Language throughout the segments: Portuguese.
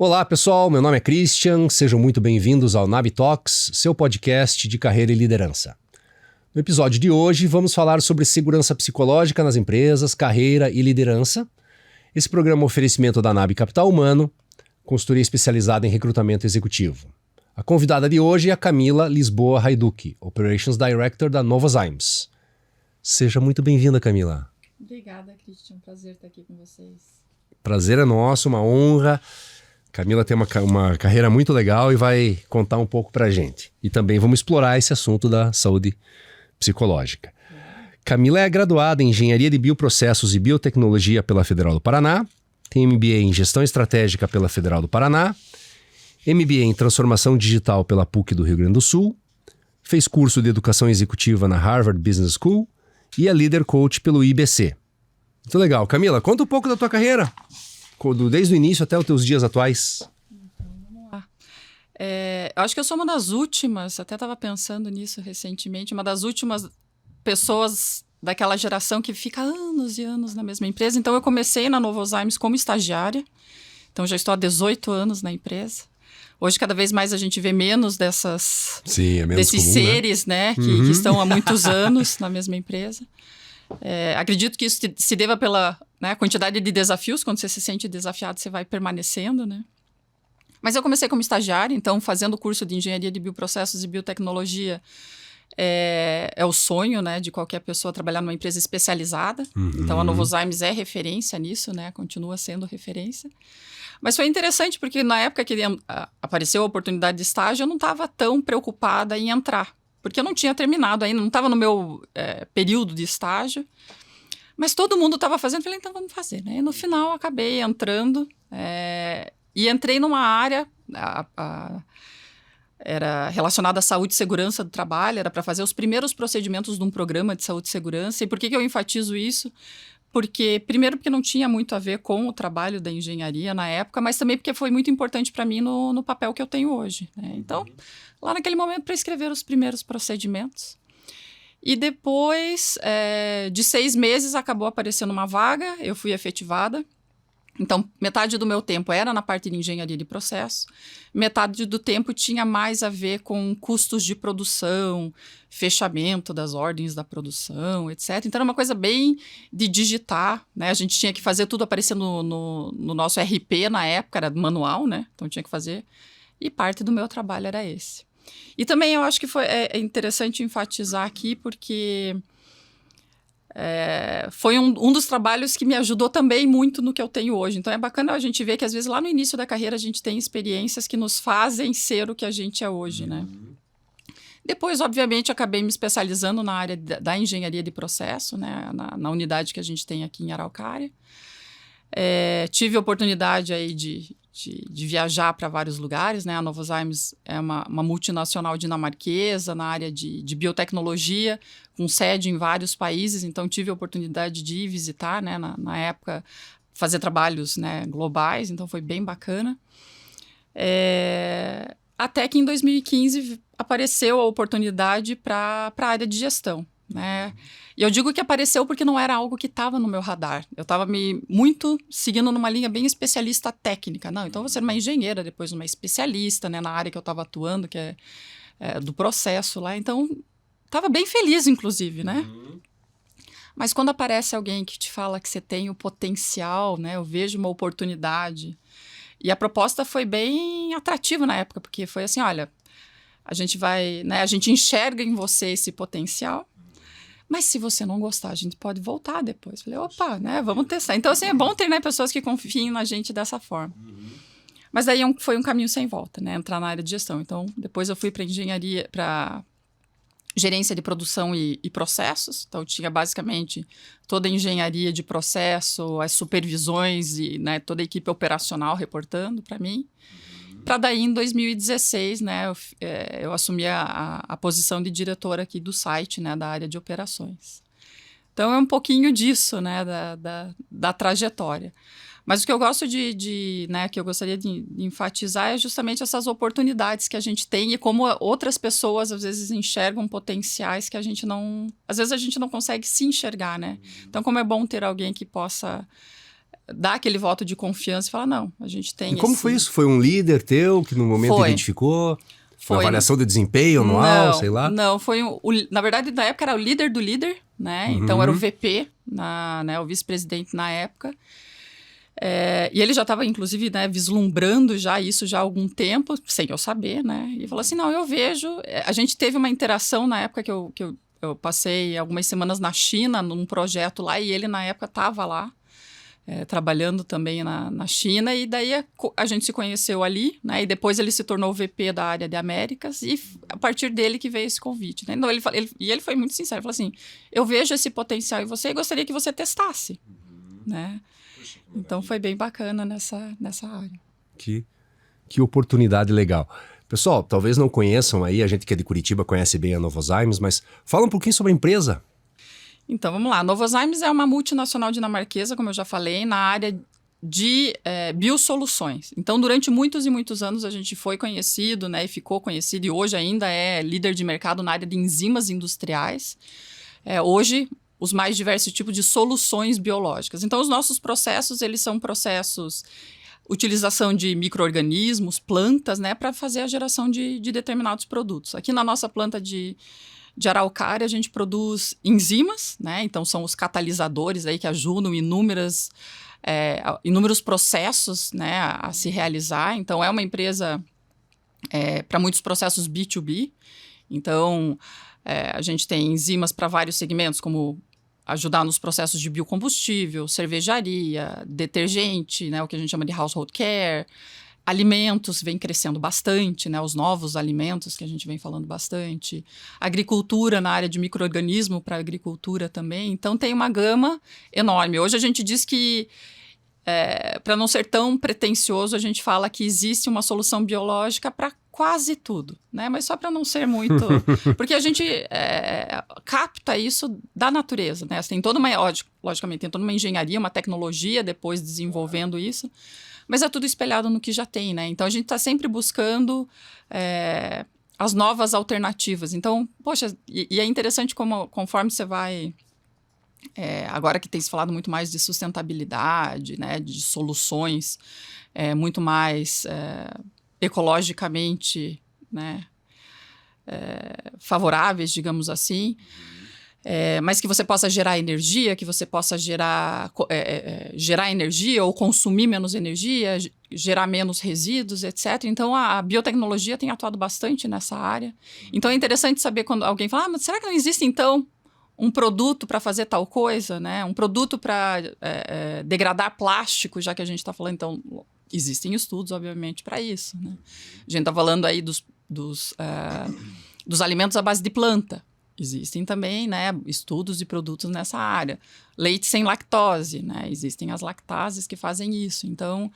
Olá pessoal, meu nome é Christian, sejam muito bem-vindos ao NAB Talks, seu podcast de carreira e liderança. No episódio de hoje vamos falar sobre segurança psicológica nas empresas, carreira e liderança. Esse programa é um oferecimento da NAB Capital Humano, consultoria especializada em recrutamento executivo. A convidada de hoje é a Camila Lisboa Hajduki, Operations Director da Novozymes. Seja muito bem-vinda, Camila. Obrigada, Christian. Prazer estar aqui com vocês. Prazer é nosso, uma honra. Camila tem uma carreira muito legal e vai contar um pouco pra gente. E também vamos explorar esse assunto da saúde psicológica. Camila é graduada em Engenharia de Bioprocessos e Biotecnologia pela Federal do Paraná, tem MBA em Gestão Estratégica pela Federal do Paraná, MBA em Transformação Digital pela PUC do Rio Grande do Sul, fez curso de Educação Executiva na Harvard Business School e é Leader Coach pelo IBC. Muito legal. Camila, conta um pouco da tua carreira. Desde o início até os teus dias atuais. Então, vamos lá. Eu acho que eu sou uma das últimas, até estava pensando nisso recentemente, uma das últimas pessoas daquela geração que fica anos e anos na mesma empresa. Então, eu comecei na Novozymes como estagiária. Então, já estou há 18 anos na empresa. Hoje, cada vez mais a gente vê menos desses comum, seres, né, que estão há muitos anos na mesma empresa. Acredito que isso se deva pela quantidade de desafios. Quando você se sente desafiado, você vai permanecendo, né? Mas eu comecei como estagiária, então fazendo o curso de Engenharia de Bioprocessos e Biotecnologia é o sonho, né, de qualquer pessoa trabalhar numa empresa especializada. Então a Novozymes é referência nisso, né? Continua sendo referência. Mas foi interessante porque na época que apareceu a oportunidade de estágio, eu não estava tão preocupada em entrar. Porque eu não tinha terminado ainda, não estava no meu período de estágio. Mas todo mundo estava fazendo, falei, então vamos fazer, né? E no final acabei entrando e entrei numa área, era relacionada à saúde e segurança do trabalho, era para fazer os primeiros procedimentos de um programa de saúde e segurança. E por que eu enfatizo isso? Primeiro porque não tinha muito a ver com o trabalho da engenharia na época, mas também porque foi muito importante para mim no papel que eu tenho hoje, né? Então, lá naquele momento, para escrever os primeiros procedimentos. E depois de 6 meses, acabou aparecendo uma vaga, eu fui efetivada. Então, metade do meu tempo era na parte de engenharia de processo, metade do tempo tinha mais a ver com custos de produção, fechamento das ordens da produção, etc. Então, era uma coisa bem de digitar, né? A gente tinha que fazer tudo aparecendo no nosso RP na época, era manual, né? Então, tinha que fazer. E parte do meu trabalho era esse. E também eu acho que é interessante enfatizar aqui, porque foi um dos trabalhos que me ajudou também muito no que eu tenho hoje. Então é bacana a gente ver que às vezes lá no início da carreira a gente tem experiências que nos fazem ser o que a gente é hoje, né? Depois, obviamente, acabei me especializando na área da engenharia de processo, né? Na unidade que a gente tem aqui em Araucária. Tive a oportunidade aí de viajar para vários lugares, né? A Novozymes é uma multinacional dinamarquesa na área de biotecnologia, com sede em vários países, então tive a oportunidade de ir visitar, né? Na época, fazer trabalhos, né, globais, então foi bem bacana. Até que em 2015 apareceu a oportunidade para a área de gestão, né? E eu digo que apareceu porque não era algo que estava no meu radar. Eu estava muito seguindo numa linha bem especialista técnica. Não, então eu vou ser uma engenheira, depois uma especialista, né, na área que eu estava atuando, que é do processo lá. Então, estava bem feliz, inclusive, né? Mas quando aparece alguém que te fala que você tem o potencial, né, eu vejo uma oportunidade. E a proposta foi bem atrativa na época, porque foi assim, olha, a gente enxerga em você esse potencial. Mas se você não gostar, a gente pode voltar depois. Falei, opa, né, vamos testar. Então, assim, é bom ter, né, pessoas que confiem na gente dessa forma. Mas daí foi um caminho sem volta, né, entrar na área de gestão. Então, depois eu fui para engenharia, para gerência de produção e processos. Então, eu tinha basicamente toda a engenharia de processo, as supervisões e, né, toda a equipe operacional reportando para mim. Para daí, em 2016, né, eu assumi a posição de diretora aqui do site, né, da área de operações. Então, é um pouquinho disso, né, da trajetória. Mas o que eu gosto né, que eu gostaria de enfatizar é justamente essas oportunidades que a gente tem e como outras pessoas, às vezes, enxergam potenciais que às vezes a gente não consegue se enxergar, né? Então, como é bom ter alguém que possa dá aquele voto de confiança e fala, não, a gente tem... E como foi isso? Foi um líder teu que no momento identificou? Foi. Uma avaliação de desempenho anual, sei lá? Não, foi na verdade, na época era o líder do líder, né? Então era o VP, né, o vice-presidente na época. E ele já estava, inclusive, né, vislumbrando já isso já há algum tempo, sem eu saber, né? E falou assim, não, eu vejo... A gente teve uma interação na época que eu passei algumas semanas na China, num projeto lá, e ele, na época, estava lá, trabalhando também na China, e daí a gente se conheceu ali, né? E depois ele se tornou o VP da área de Américas, e a partir dele que veio esse convite, né? Então, ele foi muito sincero, ele falou assim, eu vejo esse potencial em você e gostaria que você testasse, né? Então foi bem bacana nessa área. Que oportunidade legal. Pessoal, talvez não conheçam aí, a gente que é de Curitiba conhece bem a Novozymes, mas fala um pouquinho sobre a empresa. Então vamos lá, a Novozymes é uma multinacional dinamarquesa, como eu já falei, na área de biosoluções. Então durante muitos e muitos anos a gente foi conhecido, né, e ficou conhecido, e hoje ainda é líder de mercado na área de enzimas industriais. Hoje os mais diversos tipos de soluções biológicas. Então, os nossos processos, eles são processos, utilização de micro-organismos, plantas, né, para fazer a geração de determinados produtos. Aqui na nossa planta de Araucária, a gente produz enzimas, né, então são os catalisadores aí que ajudam inúmeros processos, né, a se realizar. Então, é uma empresa para muitos processos B2B. Então, a gente tem enzimas para vários segmentos, como ajudar nos processos de biocombustível, cervejaria, detergente, né, o que a gente chama de household care, alimentos vem crescendo bastante, né, os novos alimentos que a gente vem falando bastante, agricultura na área de micro-organismo para agricultura também, então tem uma gama enorme. Hoje a gente diz que, para não ser tão pretensioso, a gente fala que existe uma solução biológica para quase tudo, né? Mas só para não ser muito... Porque a gente capta isso da natureza, né? Tem toda uma... Logicamente, tem toda uma engenharia, uma tecnologia depois desenvolvendo isso, mas é tudo espelhado no que já tem, né? Então, a gente está sempre buscando as novas alternativas. Então, poxa, e é interessante conforme você vai... agora que tem se falado muito mais de sustentabilidade, né? De soluções muito mais... ecologicamente, né, favoráveis, digamos assim, mas que você possa gerar energia, que você possa gerar energia ou consumir menos energia, gerar menos resíduos, etc. Então, a biotecnologia tem atuado bastante nessa área. Então, é interessante saber quando alguém fala, mas será que não existe, então, um produto para fazer tal coisa, né? Um produto para degradar plástico, já que a gente está falando, então... Existem estudos, obviamente, para isso, né? A gente está falando aí dos alimentos à base de planta. Existem também, né, estudos e produtos nessa área. Leite sem lactose, né? Existem as lactases que fazem isso. Então,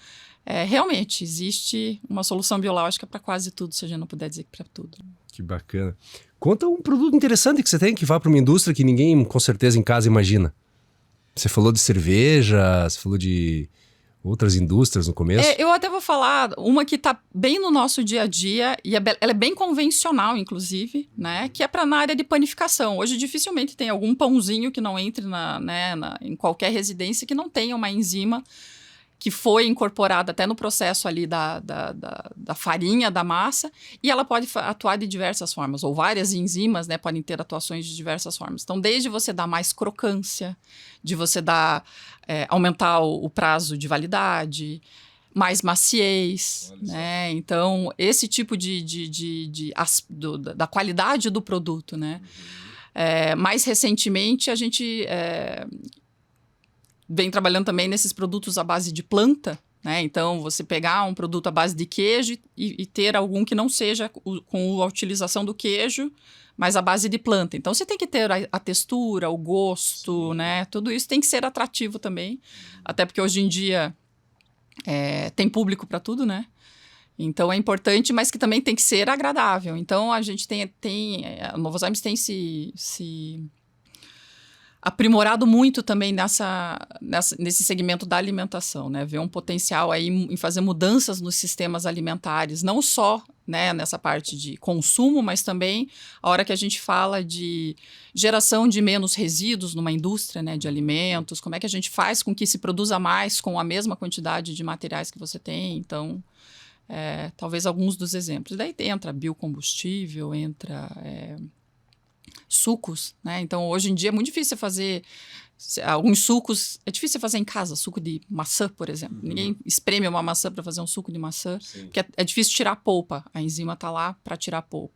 realmente, existe uma solução biológica para quase tudo, se a gente não puder dizer que para tudo. Que bacana. Conta um produto interessante que você tem, que vá para uma indústria que ninguém, com certeza, em casa imagina. Você falou de cerveja, você falou de... outras indústrias no começo? Eu até vou falar uma que está bem no nosso dia a dia, e ela é bem convencional, inclusive, né? Que é na área de panificação. Hoje, dificilmente tem algum pãozinho que não entre em qualquer residência que não tenha uma enzima que foi incorporada até no processo ali da farinha, da massa, e ela pode atuar de diversas formas, ou várias enzimas, né, podem ter atuações de diversas formas. Então, desde você dar mais crocância, de você aumentar o prazo de validade, mais maciez, né? Então, esse tipo da qualidade do produto, né? Mais recentemente, a gente... vem trabalhando também nesses produtos à base de planta, né? Então, você pegar um produto à base de queijo e ter algum que não seja com a utilização do queijo, mas à base de planta. Então, você tem que ter a textura, o gosto, sim, né? Tudo isso tem que ser atrativo também, até porque hoje em dia tem público para tudo, né? Então, é importante, mas que também tem que ser agradável. Então, a gente a Novozymes tem se aprimorado muito também nesse segmento da alimentação, né? Ver um potencial aí em fazer mudanças nos sistemas alimentares, não só né, nessa parte de consumo, mas também a hora que a gente fala de geração de menos resíduos numa indústria, né, de alimentos, como é que a gente faz com que se produza mais com a mesma quantidade de materiais que você tem. Então, talvez alguns dos exemplos. Daí entra biocombustível, entra sucos, né? Então, hoje em dia é muito difícil você fazer alguns sucos, é difícil você fazer em casa, suco de maçã, por exemplo. Ninguém espreme uma maçã para fazer um suco de maçã, porque é difícil tirar a polpa. A enzima está lá para tirar a polpa.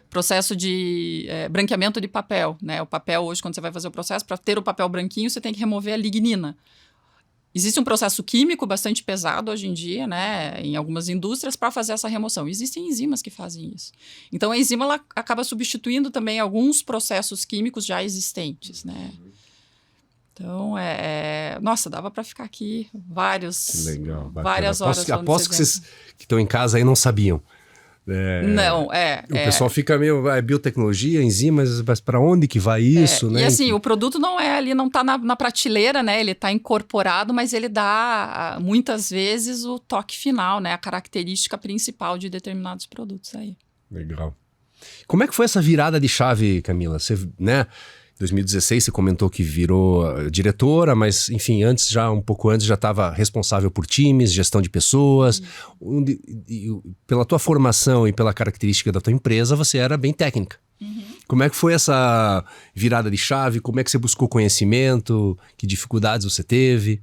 Processo de branqueamento de papel, né? O papel hoje, quando você vai fazer o processo, para ter o papel branquinho, você tem que remover a lignina. Existe um processo químico bastante pesado hoje em dia, né, em algumas indústrias, para fazer essa remoção. Existem enzimas que fazem isso. Então, a enzima ela acaba substituindo também alguns processos químicos já existentes, né? Então, nossa, dava para ficar aqui Legal, várias horas. Aposto que vocês que estão em casa aí não sabiam. Não, O pessoal fica meio, biotecnologia, enzimas, mas para onde que vai isso, né? E assim, o produto não é ali, não está na prateleira, né? Ele está incorporado, mas ele dá, muitas vezes, o toque final, né? A característica principal de determinados produtos aí. Legal. Como é que foi essa virada de chave, Camila? Você, né? 2016 você comentou que virou diretora, mas enfim, um pouco antes já estava responsável por times, gestão de pessoas. Pela tua formação e pela característica da tua empresa, você era bem técnica. Como é que foi essa virada de chave? Como é que você buscou conhecimento? Que dificuldades você teve?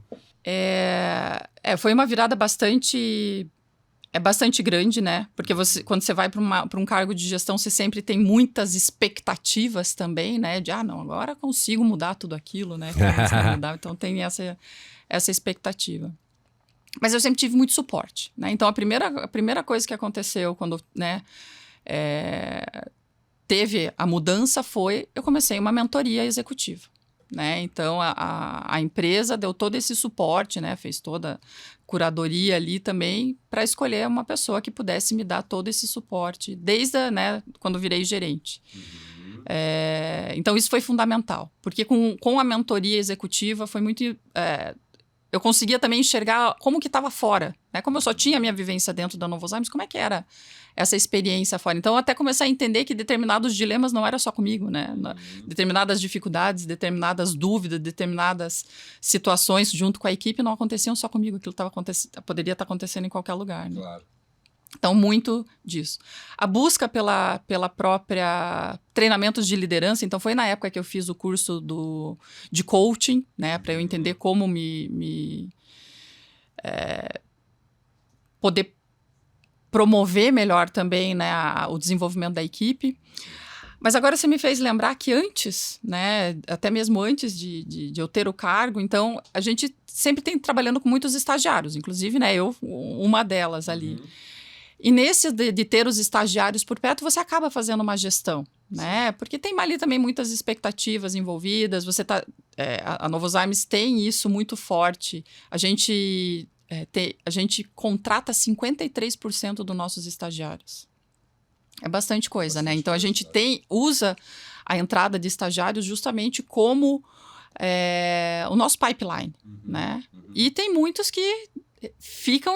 Foi uma virada bastante grande, né? Porque quando você vai para um cargo de gestão, você sempre tem muitas expectativas também, né? De, não, agora consigo mudar tudo aquilo, né? Então tem essa expectativa. Mas eu sempre tive muito suporte, né? Então a primeira coisa que aconteceu quando, né, teve a mudança foi eu comecei uma mentoria executiva. Né? Então, a empresa deu todo esse suporte, né? Fez toda a curadoria ali também para escolher uma pessoa que pudesse me dar todo esse suporte, desde quando virei gerente. Então, isso foi fundamental, porque com a mentoria executiva foi muito... eu conseguia também enxergar como que estava fora, né? Como eu só tinha a minha vivência dentro da Novozymes, como é que era essa experiência fora. Então, eu até comecei a entender que determinados dilemas não era só comigo, né? Determinadas dificuldades, determinadas dúvidas, determinadas situações junto com a equipe não aconteciam só comigo. Aquilo poderia estar acontecendo em qualquer lugar, né? Claro. Então, muito disso. A busca pela própria treinamentos de liderança. Então, foi na época que eu fiz o curso de coaching, né? Para eu entender como poder promover melhor também, né, o desenvolvimento da equipe. Mas agora você me fez lembrar que antes, né, até mesmo antes de eu ter o cargo, então a gente sempre tem trabalhando com muitos estagiários, inclusive, né, eu uma delas ali. E nesse de ter os estagiários por perto, você acaba fazendo uma gestão, né? Porque tem ali também muitas expectativas envolvidas. A Novozymes tem isso muito forte. A gente contrata 53% dos nossos estagiários. É bastante coisa, né? Então, a gente usa a entrada de estagiários justamente como o nosso pipeline, né? E tem muitos que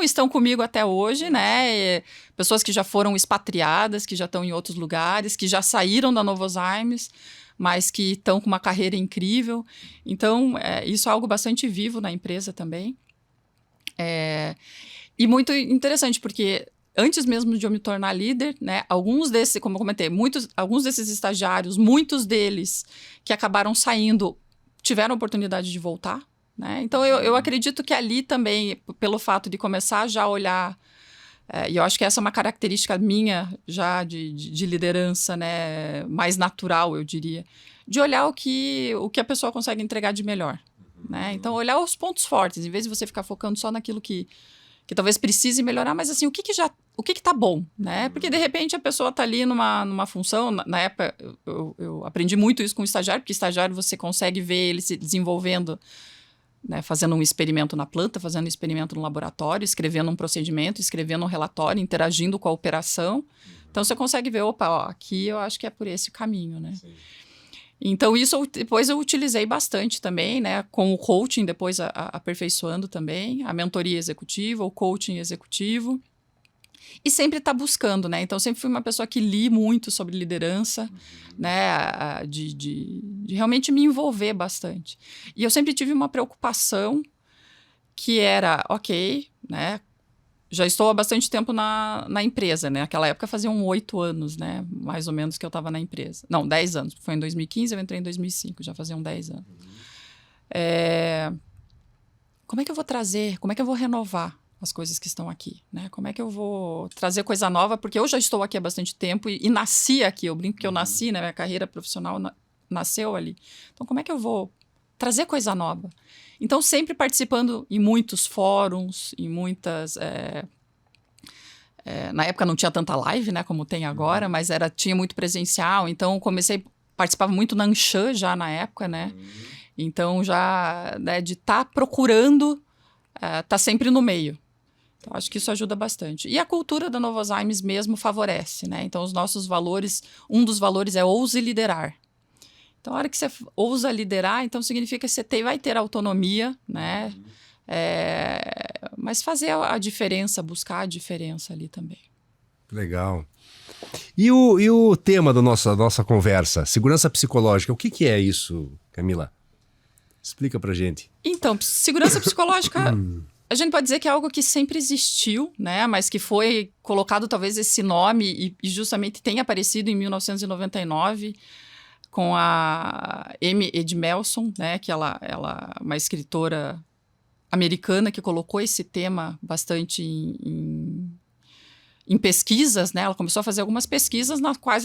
estão comigo até hoje, né? Pessoas que já foram expatriadas, que já estão em outros lugares, que já saíram da Novozymes, mas que estão com uma carreira incrível. Então, isso é algo bastante vivo na empresa também. E muito interessante, porque antes mesmo de eu me tornar líder, né, alguns desses, como eu comentei, alguns desses estagiários, muitos deles que acabaram saindo, tiveram a oportunidade de voltar, né? Então, eu acredito que ali também, pelo fato de começar já a olhar, e eu acho que essa é uma característica minha já de liderança, né, mais natural, eu diria, de olhar o que a pessoa consegue entregar de melhor. Né? Então, olhar os pontos fortes, em vez de você ficar focando só naquilo que talvez precise melhorar, mas assim, o que tá bom, né? Porque, de repente, a pessoa tá ali numa função, na época, eu aprendi muito isso com o estagiário, porque estagiário você consegue ver ele se desenvolvendo, né? Fazendo um experimento na planta, fazendo um experimento no laboratório, escrevendo um procedimento, escrevendo um relatório, interagindo com a operação. Então, você consegue ver, aqui eu acho que é por esse caminho, né? Sim. Então, isso depois eu utilizei bastante também, né? Com o coaching, depois aperfeiçoando também, a mentoria executiva, o coaching executivo. E sempre tá buscando, né? Então, sempre fui uma pessoa que li muito sobre liderança, né? De realmente me envolver bastante. E eu sempre tive uma preocupação que era, ok, né? Já estou há bastante tempo na empresa, né? Naquela época faziam 8 anos, né? Mais ou menos que eu estava na empresa. Não, 10 anos. Foi em 2015, eu entrei em 2005, já faziam 10 anos. Como é que eu vou trazer, como é que eu vou renovar as coisas que estão aqui, né? Como é que eu vou trazer coisa nova? Porque eu já estou aqui há bastante tempo e nasci aqui. Eu brinco que eu nasci, né? Minha carreira profissional nasceu ali. Então, como é que eu vou trazer coisa nova? Então, sempre participando em muitos fóruns, em muitas... na época não tinha tanta live, né? Como tem agora, mas tinha muito presencial. Então, participava muito na Anshan já na época, né? Então, já né, de estar procurando, tá sempre no meio. Então, acho que isso ajuda bastante. E a cultura da Novozymes mesmo favorece, né? Então, os nossos valores, um dos valores é ouse liderar. Então, a hora que você ousa liderar, então significa que você vai ter autonomia, né? Mas fazer a diferença, buscar a diferença ali também. Legal. E o tema da nossa conversa, segurança psicológica, o que é isso, Camila? Explica pra gente. Então, segurança psicológica, a gente pode dizer que é algo que sempre existiu, né? Mas que foi colocado talvez esse nome e justamente tem aparecido em 1999 com a Amy Edmondson, né? Que ela é uma escritora americana que colocou esse tema bastante em pesquisas, né? Ela começou a fazer algumas pesquisas nas quais,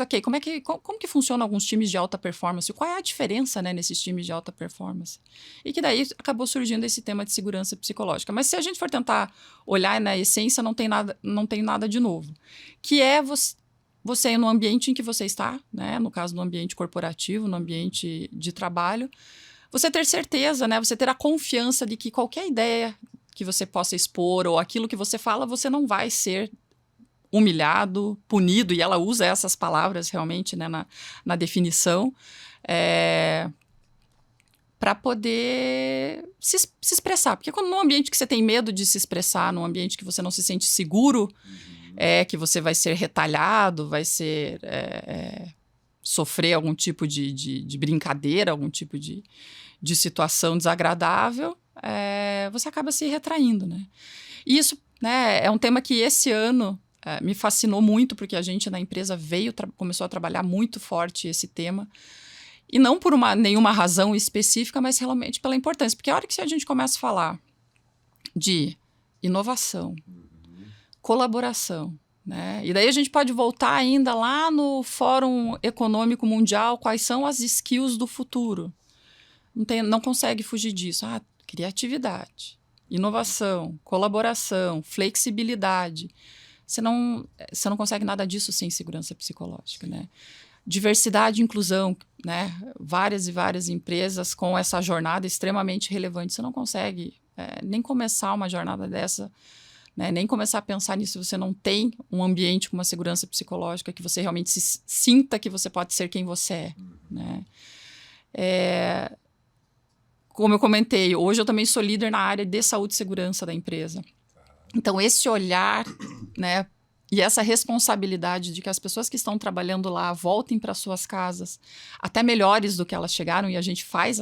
como que funcionam alguns times de alta performance? Qual é a diferença, né, nesses times de alta performance? E que daí acabou surgindo esse tema de segurança psicológica. Mas se a gente for tentar olhar na essência, não tem nada de novo. Que é você no ambiente em que você está, né? No caso, no ambiente corporativo, no ambiente de trabalho, você ter certeza, né? Você ter a confiança de que qualquer ideia que você possa expor ou aquilo que você fala, você não vai ser humilhado, punido, e ela usa essas palavras realmente, né, na definição, para poder se expressar. Porque quando num ambiente que você tem medo de se expressar, num ambiente que você não se sente seguro, que você vai ser retalhado, vai ser sofrer algum tipo de brincadeira, algum tipo de situação desagradável, você acaba se retraindo, né? E isso, né, é um tema que esse ano me fascinou muito, porque a gente na empresa começou a trabalhar muito forte esse tema. E não por nenhuma razão específica, mas realmente pela importância. Porque a hora que a gente começa a falar de inovação, colaboração, né? E daí a gente pode voltar ainda lá no Fórum Econômico Mundial, quais são as skills do futuro. Não consegue fugir disso. Criatividade, inovação, colaboração, flexibilidade. Você não consegue nada disso sem segurança psicológica, né? Diversidade e inclusão, né? Várias e várias empresas com essa jornada extremamente relevante. Você não consegue nem começar uma jornada dessa, né? Nem começar a pensar nisso se você não tem um ambiente com uma segurança psicológica que você realmente sinta que você pode ser quem você é, né? Como eu comentei, hoje eu também sou líder na área de saúde e segurança da empresa. Então, esse olhar, né, e essa responsabilidade de que as pessoas que estão trabalhando lá voltem para suas casas até melhores do que elas chegaram, e a gente faz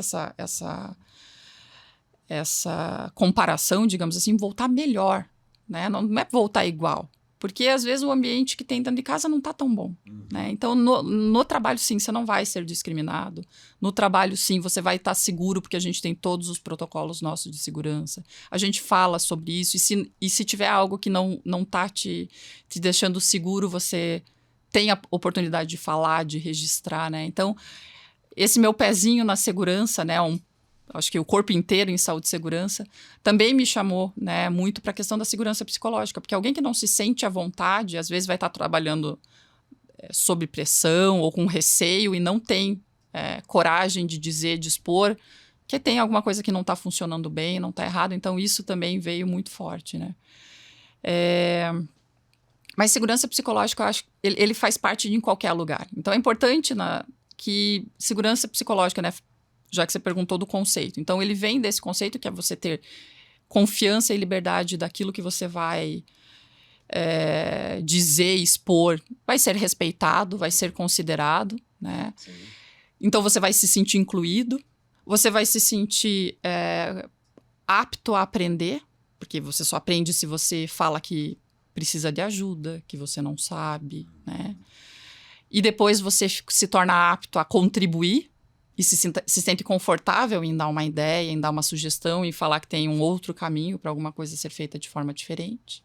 essa comparação, digamos assim, voltar melhor, né? Não é voltar igual. Porque, às vezes, o ambiente que tem dentro de casa não está tão bom, né? Então, no trabalho, sim, você não vai ser discriminado. No trabalho, sim, você vai estar seguro, porque a gente tem todos os protocolos nossos de segurança. A gente fala sobre isso. E se tiver algo que não está te deixando seguro, você tem a oportunidade de falar, de registrar, né? Então, esse meu pezinho na segurança, né? Acho que o corpo inteiro em saúde e segurança, também me chamou, né, muito para a questão da segurança psicológica, porque alguém que não se sente à vontade, às vezes vai estar trabalhando sob pressão ou com receio e não tem coragem de dizer, de expor, que tem alguma coisa que não está funcionando bem, não está errado. Então, isso também veio muito forte, né? Mas segurança psicológica, eu acho que ele faz parte de qualquer lugar. Então, é importante que segurança psicológica, né, já que você perguntou do conceito. Então, ele vem desse conceito que é você ter confiança e liberdade daquilo que você vai dizer, expor, vai ser respeitado, vai ser considerado, né? Sim. Então você vai se sentir incluído, você vai se sentir apto a aprender, porque você só aprende se você fala que precisa de ajuda, que você não sabe, né? E depois você se torna apto a contribuir e se sente confortável em dar uma ideia, em dar uma sugestão e falar que tem um outro caminho para alguma coisa ser feita de forma diferente.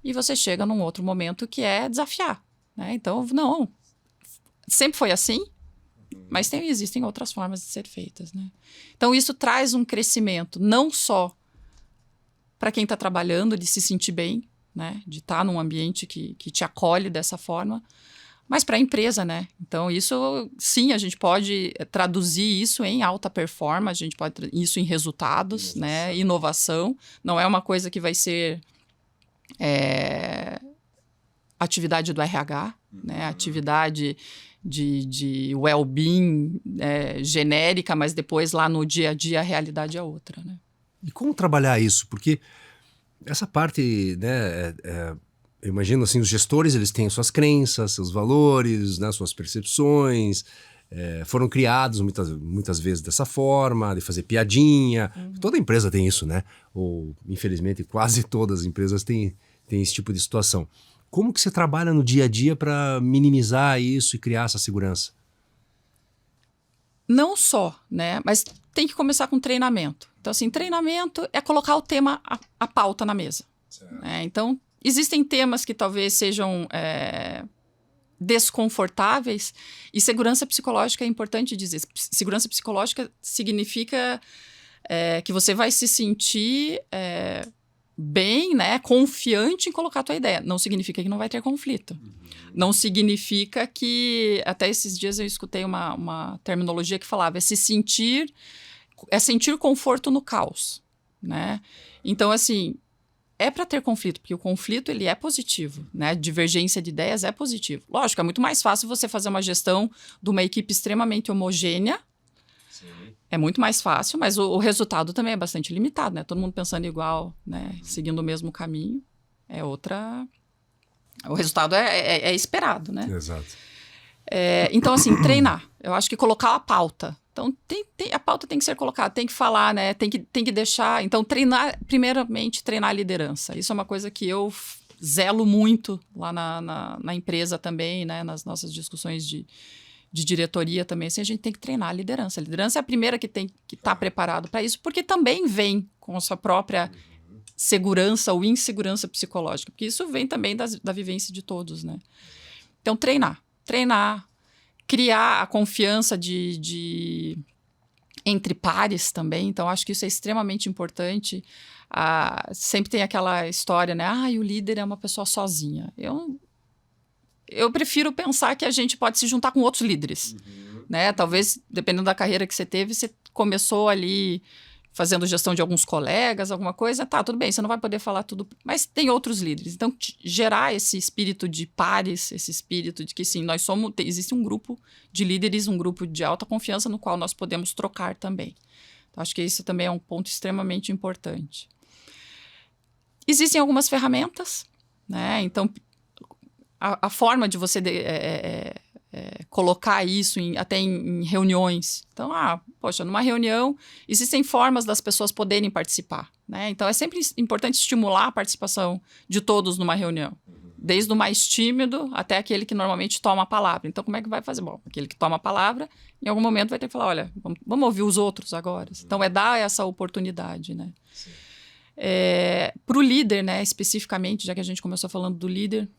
E você chega num outro momento que é desafiar, né? Então, não, sempre foi assim, mas existem outras formas de ser feitas, né? Então, isso traz um crescimento, não só para quem está trabalhando, de se sentir bem, né? De estar num ambiente que te acolhe dessa forma, mas para a empresa, né? Então, isso, sim, a gente pode traduzir isso em alta performance, a gente pode isso em resultados, né? Inovação. Não é uma coisa que vai ser atividade do RH, né? Atividade de well-being genérica, mas depois lá no dia a dia a realidade é outra, né? E como trabalhar isso? Porque essa parte, né, eu imagino assim, os gestores, eles têm suas crenças, seus valores, né, suas percepções, foram criados muitas vezes dessa forma, de fazer piadinha. Toda empresa tem isso, né? Ou, infelizmente, quase todas as empresas têm esse tipo de situação. Como que você trabalha no dia a dia para minimizar isso e criar essa segurança? Não só, né? Mas tem que começar com treinamento. Então, assim, treinamento é colocar o tema, a pauta na mesa. Né? Então, existem temas que talvez sejam desconfortáveis e segurança psicológica é importante dizer. Segurança psicológica significa que você vai se sentir bem, né, confiante em colocar a tua ideia. Não significa que não vai ter conflito. Não significa que... Até esses dias eu escutei uma terminologia que falava sentir conforto no caos, né? Então, assim, é para ter conflito, porque o conflito, ele é positivo, né? Divergência de ideias é positivo. Lógico, é muito mais fácil você fazer uma gestão de uma equipe extremamente homogênea. Sim. É muito mais fácil, mas o resultado também é bastante limitado, né? Todo mundo pensando igual, né? Seguindo o mesmo caminho. O resultado é esperado, né? Exato. Então, assim, treinar. Eu acho que colocar a pauta. Então, a pauta tem que ser colocada, tem que falar, né? Tem que deixar... Então, primeiramente, treinar a liderança. Isso é uma coisa que eu zelo muito lá na empresa também, né? Nas nossas discussões de diretoria também. Assim, a gente tem que treinar a liderança. A liderança é a primeira que tem que estar preparado para isso, porque também vem com a sua própria segurança ou insegurança psicológica, porque isso vem também da vivência de todos, né? Então, treinar, criar a confiança entre pares também. Então, acho que isso é extremamente importante. Sempre tem aquela história, né? O líder é uma pessoa sozinha. Eu prefiro pensar que a gente pode se juntar com outros líderes, né? Talvez, dependendo da carreira que você teve, você começou ali fazendo gestão de alguns colegas, alguma coisa, tá, tudo bem, você não vai poder falar tudo, mas tem outros líderes. Então, gerar esse espírito de pares, esse espírito de que, sim, existe um grupo de líderes, um grupo de alta confiança no qual nós podemos trocar também. Então, acho que isso também é um ponto extremamente importante. Existem algumas ferramentas, né? Então, a forma de você colocar isso até em reuniões. Então, numa reunião, existem formas das pessoas poderem participar, né? Então, é sempre importante estimular a participação de todos numa reunião. Desde o mais tímido até aquele que normalmente toma a palavra. Então, como é que vai fazer? Bom, aquele que toma a palavra, em algum momento vai ter que falar, olha, vamos ouvir os outros agora. Então, dar essa oportunidade, né? Para o líder, né, especificamente, já que a gente começou falando do líder,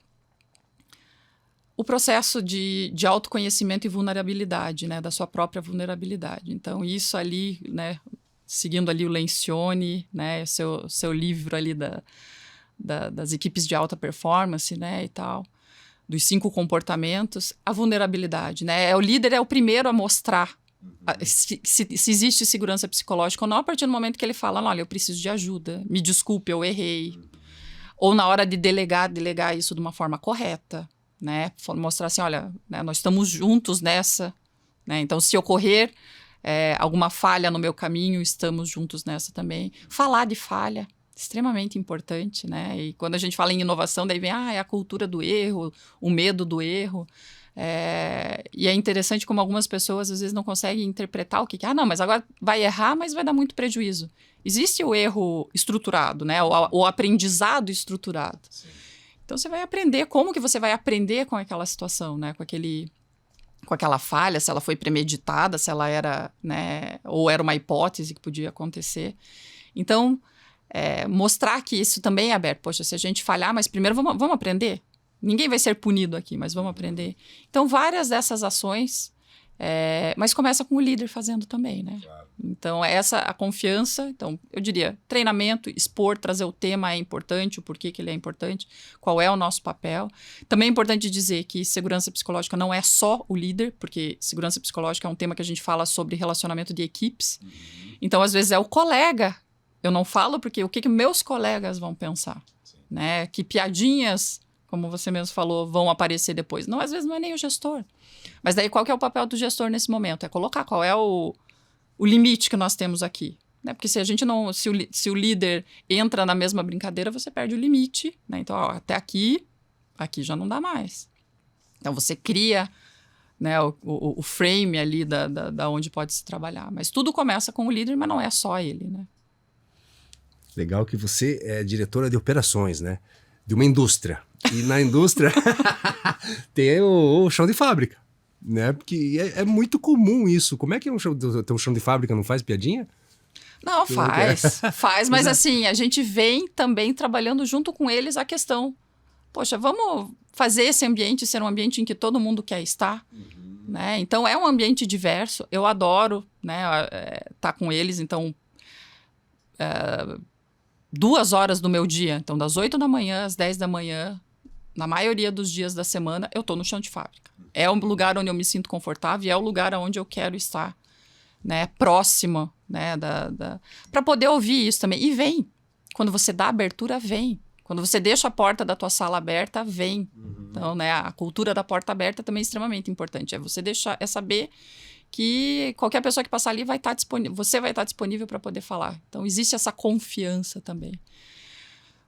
o processo de autoconhecimento e vulnerabilidade, né, da sua própria vulnerabilidade. Então, isso ali, né, seguindo ali o Lencioni, né, seu livro ali das equipes de alta performance, né, e tal, dos 5 comportamentos, a vulnerabilidade, né, o líder é o primeiro a mostrar se existe segurança psicológica ou não, a partir do momento que ele fala, olha, eu preciso de ajuda, me desculpe, eu errei. Ou na hora de delegar isso de uma forma correta, né? Mostrar assim, olha, né, nós estamos juntos nessa, né? Então, se ocorrer alguma falha no meu caminho, estamos juntos nessa também. Falar de falha, extremamente importante, né? E quando a gente fala em inovação, daí vem é a cultura do erro, o medo do erro. E é interessante como algumas pessoas às vezes não conseguem interpretar o que não, mas agora vai errar, mas vai dar muito prejuízo. Existe o erro estruturado, né? O aprendizado estruturado. Sim. Então você vai aprender como que você vai aprender com aquela situação, né? Com aquela falha, se ela foi premeditada, se ela era, né? Ou era uma hipótese que podia acontecer. Então, mostrar que isso também é aberto. Poxa, se a gente falhar, mas primeiro vamos aprender. Ninguém vai ser punido aqui, mas vamos aprender. Então, várias dessas ações, mas começa com o líder fazendo também, né? Claro. Então, a confiança, então, eu diria, treinamento, expor, trazer o tema é importante, o porquê que ele é importante, qual é o nosso papel. Também é importante dizer que segurança psicológica não é só o líder, porque segurança psicológica é um tema que a gente fala sobre relacionamento de equipes. Então, às vezes, é o colega. Eu não falo porque o que meus colegas vão pensar, né? Que piadinhas, como você mesmo falou, vão aparecer depois. Não, às vezes não é nem o gestor. Mas daí qual que é o papel do gestor nesse momento? É colocar qual é o limite que nós temos aqui. Né? Porque se a gente não. Se o líder entra na mesma brincadeira, você perde o limite. Né? Então, até aqui já não dá mais. Então você cria, né, o frame ali da onde pode se trabalhar. Mas tudo começa com o líder, mas não é só ele, né? Legal que você é diretora de operações, né? De uma indústria. E na indústria tem o chão de fábrica, né? Porque é muito comum isso. Como é que teu chão de fábrica não faz piadinha? Não, faz, mas assim, a gente vem também trabalhando junto com eles a questão. Poxa, vamos fazer esse ambiente ser um ambiente em que todo mundo quer estar, né? Então, é um ambiente diverso. Eu adoro, né, estar com eles, então... 2 horas do meu dia, então das 8 da manhã às 10 da manhã, na maioria dos dias da semana, eu estou no chão de fábrica. É o lugar onde eu me sinto confortável e é o lugar onde eu quero estar, né, próximo, né, para poder ouvir isso também. E vem. Quando você dá abertura, vem. Quando você deixa a porta da tua sala aberta, vem. Então, né, a cultura da porta aberta também é extremamente importante. É você saber que qualquer pessoa que passar ali vai estar disponível, você vai estar disponível para poder falar. Então, existe essa confiança também.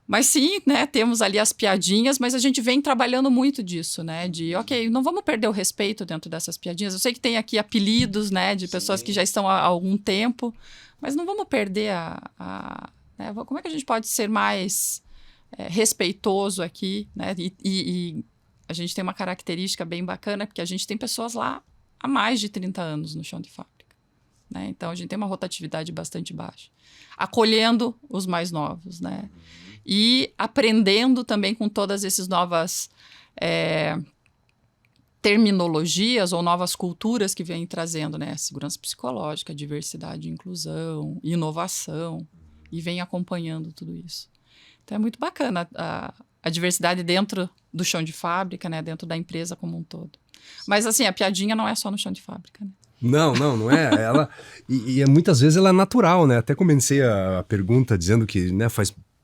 Mas sim, né, temos ali as piadinhas, mas a gente vem trabalhando muito disso, né, de, ok, não vamos perder o respeito dentro dessas piadinhas. Eu sei que tem aqui apelidos, né, de pessoas que já estão há algum tempo, mas não vamos perder né, como é que a gente pode ser mais respeitoso aqui, né, e a gente tem uma característica bem bacana, porque a gente tem pessoas lá há mais de 30 anos no chão de fábrica. Né? Então, a gente tem uma rotatividade bastante baixa. Acolhendo os mais novos, né? E aprendendo também com todas essas novas terminologias ou novas culturas que vêm trazendo, né? Segurança psicológica, diversidade e inclusão, inovação, e vem acompanhando tudo isso. Então, é muito bacana a diversidade dentro do chão de fábrica, né? Dentro da empresa como um todo. Mas, assim, a piadinha não é só no chão de fábrica, né? Não é. Ela, e muitas vezes ela é natural, né? Até comecei a pergunta dizendo que, né,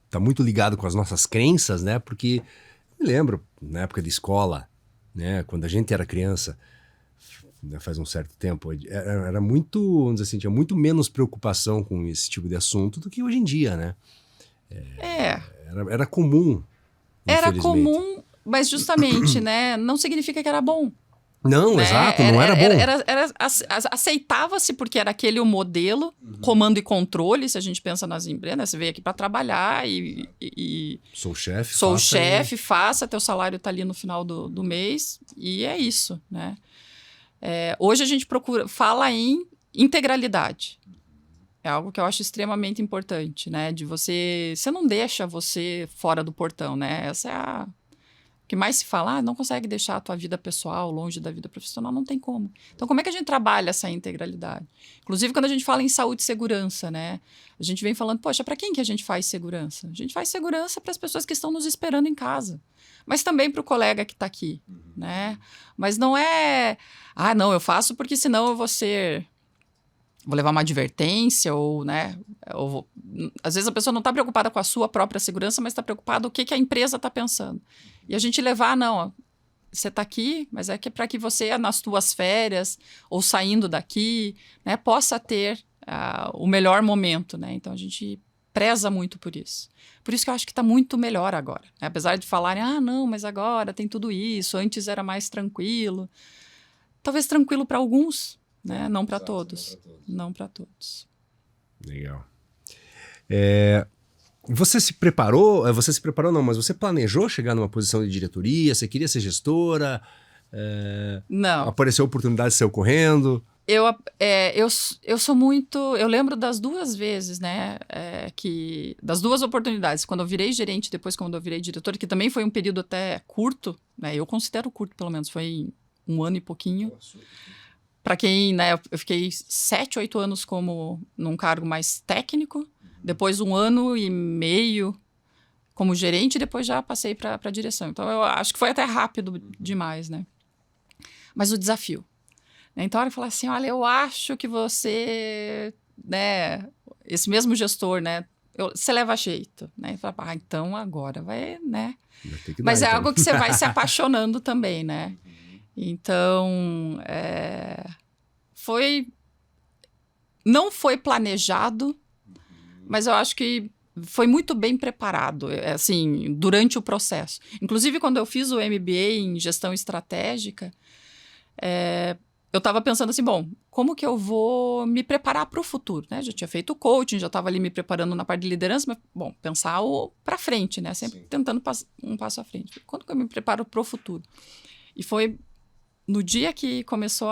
tá muito ligado com as nossas crenças, né? Porque me lembro, na época de escola, né? Quando a gente era criança, né, faz um certo tempo, era muito, vamos dizer assim, tinha muito menos preocupação com esse tipo de assunto do que hoje em dia, né? Era comum. Era comum, mas justamente, né? Não significa que era bom. Não, né? Exato, não era bom. Aceitava-se porque era aquele o modelo, comando e controle, se a gente pensa nas empresas, né? Você veio aqui para trabalhar e sou o chefe. Sou o chefe, faça, teu salário tá ali no final do mês, e é isso, né? Hoje a gente fala em integralidade. É algo que eu acho extremamente importante, né? De você não deixa você fora do portão, né? Essa é o que mais se fala, não consegue deixar a tua vida pessoal longe da vida profissional, não tem como. Então, como é que a gente trabalha essa integralidade? Inclusive, quando a gente fala em saúde e segurança, né? A gente vem falando, poxa, para quem que a gente faz segurança? A gente faz segurança para as pessoas que estão nos esperando em casa, mas também para o colega que está aqui, né? Mas não é, não, eu faço porque senão eu vou levar uma advertência ou, né? Às vezes a pessoa não está preocupada com a sua própria segurança, mas está preocupada com o que a empresa está pensando. E a gente levar, não, você está aqui, mas é que para que você, nas tuas férias ou saindo daqui, né, possa ter o melhor momento, né? Então a gente preza muito por isso. Por isso que eu acho que está muito melhor agora. Né? Apesar de falarem, não, mas agora tem tudo isso, antes era mais tranquilo. Talvez tranquilo para alguns, né? Não para todos. Não para todos. Legal. Você se preparou não, mas você planejou chegar numa posição de diretoria? Você queria ser gestora? Não. Apareceu a oportunidade de ser ocorrendo? Eu sou muito... Eu lembro das 2 vezes, né? Das 2 oportunidades. Quando eu virei gerente, depois quando eu virei diretora, que também foi um período até curto, né? Eu considero curto, pelo menos. Foi 1 ano e pouquinho. Para quem, né? Eu fiquei 7, 8 anos num cargo mais técnico. Depois 1 ano e meio como gerente, e depois já passei para a direção. Então, eu acho que foi até rápido demais, né? Mas o desafio. Então, a hora que falar assim, olha, eu acho que você, né, esse mesmo gestor, né, você leva jeito, né? E fala, então agora vai, né? Mas é algo que você vai se apaixonando também, né? Então, não foi planejado, mas eu acho que foi muito bem preparado, assim, durante o processo. Inclusive, quando eu fiz o MBA em gestão estratégica, eu estava pensando assim, bom, como que eu vou me preparar para o futuro, né? Já tinha feito coaching, já estava ali me preparando na parte de liderança, mas, bom, pensar para frente, né? Sempre tentando um passo à frente. Quando que eu me preparo para o futuro? E foi no dia que começou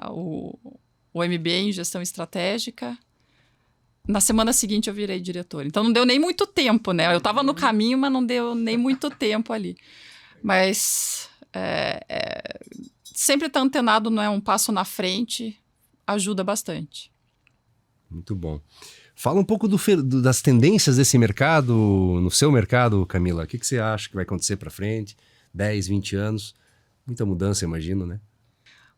o MBA em gestão estratégica, na semana seguinte eu virei diretora. Então não deu nem muito tempo, né? Eu estava no caminho, mas não deu nem muito tempo ali. Mas sempre estar antenado, não é um passo na frente, ajuda bastante. Muito bom. Fala um pouco das tendências desse mercado, no seu mercado, Camila. O que você acha que vai acontecer para frente? 10, 20 anos? Muita mudança, imagino, né?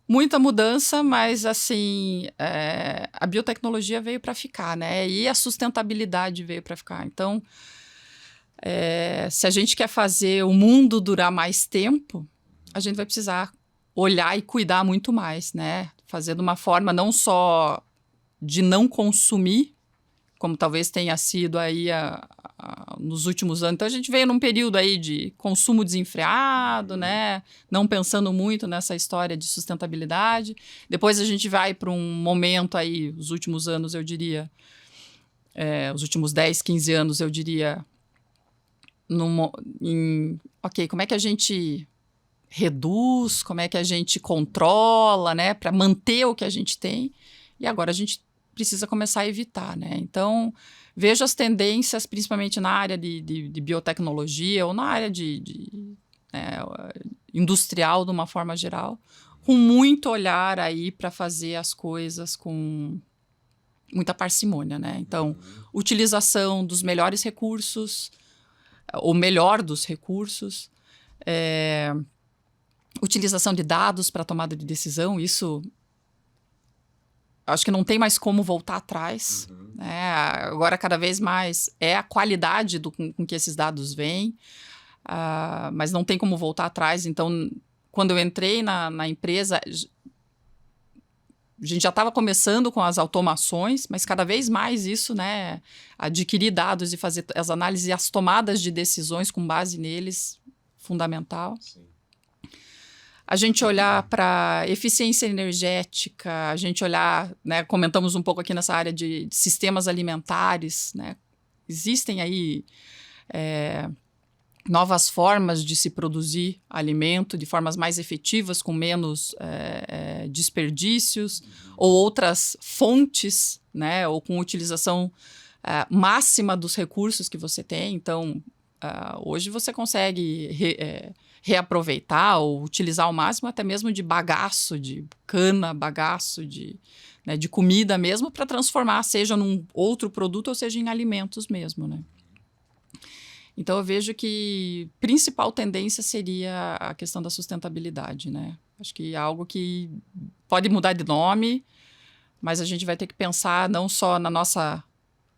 Muita mudança, mas assim, a biotecnologia veio para ficar, né? E a sustentabilidade veio para ficar. Então, se a gente quer fazer o mundo durar mais tempo, a gente vai precisar olhar e cuidar muito mais, né? Fazer de uma forma não só de não consumir, como talvez tenha sido aí nos últimos anos. Então, a gente veio num período aí de consumo desenfreado, né? Não pensando muito nessa história de sustentabilidade. Depois a gente vai para um momento aí, os últimos anos, eu diria, os últimos 10, 15 anos, eu diria, ok, como é que a gente reduz, como é que a gente controla, né? Para manter o que a gente tem. E agora a gente precisa começar a evitar, né? Então, vejo as tendências, principalmente na área de biotecnologia ou na área industrial, de uma forma geral, com muito olhar aí para fazer as coisas com muita parcimônia, né? Então, utilização dos melhores recursos, ou melhor dos recursos, utilização de dados para tomada de decisão, isso acho que não tem mais como voltar atrás. Né? Agora, cada vez mais, é a qualidade com que esses dados vêm, mas não tem como voltar atrás. Então, quando eu entrei na empresa, a gente já estava começando com as automações, mas cada vez mais isso, né? Adquirir dados e fazer as análises e as tomadas de decisões com base neles, fundamental. Sim. A gente olhar para eficiência energética, a gente olhar, né, comentamos um pouco aqui nessa área de sistemas alimentares, né? Existem aí novas formas de se produzir alimento, de formas mais efetivas, com menos desperdícios, ou outras fontes, né, ou com utilização máxima dos recursos que você tem. Então, hoje você consegue reaproveitar ou utilizar ao máximo até mesmo de bagaço, de cana, bagaço, de comida mesmo, para transformar, seja num outro produto ou seja em alimentos mesmo, né? Então, eu vejo que a principal tendência seria a questão da sustentabilidade, né? Acho que é algo que pode mudar de nome, mas a gente vai ter que pensar não só na nossa